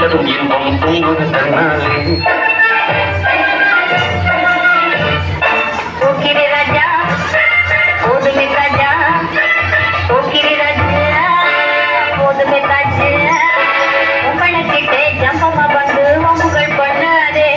கண்டதும் இன்பம் பொங்குது தன்னாலே. போக்கிரி ராஜா போதுமே ராஜா போக்கிரி ராஜா போதுமே ராஜா உங்கள்கிட்ட ஜம்பமா வந்து வம்புகள் பண்ணாதே.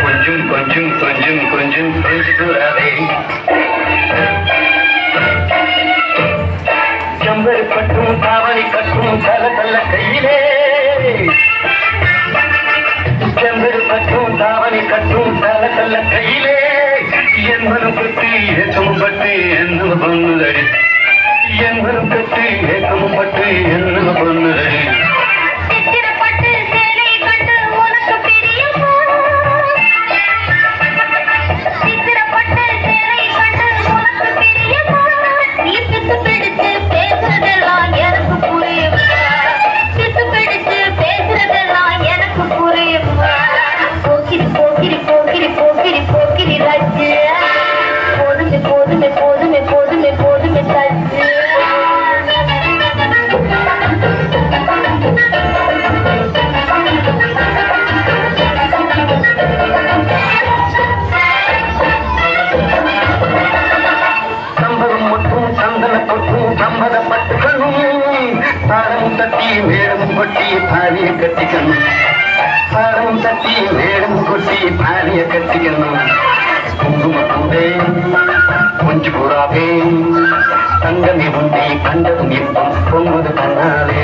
கொஞ்சம் கொஞ்சம் கொஞ்சம் கொஞ்சம் கொஞ்சிக்கூடாதே. செம்பரு கட்டும் தாவணி கட்டும் தல தல்ல கையிலே. செம்பரு கட்டும் தாவணி கட்டும் தல தல்ல கையிலே. என்பதும் பற்றி ஏற்றமும் பற்றி என்ன பண்ணுதடி. என்பதும் பற்றி ஏற்றமும் பற்றி என்ன பண்ணுதடி. போதுமே போதுமே போதுமே போதுமே ராஜா. சம்பதம் மட்டும் சந்தன தொட்டும் சம்மதப்பட்டுக்கணும். தாரம் தட்டி மேடம் கொட்டி பாரிய கட்டிக்கணும். தாரம் தட்டி மேடம் கொட்டி பாரிய கட்டிக்கணும். குங்குமத்தூடே கொஞ்சு புறாவே தங்கமே உண்டை கண்டதும் இன்பம் பொங்குது கண்ணாலே.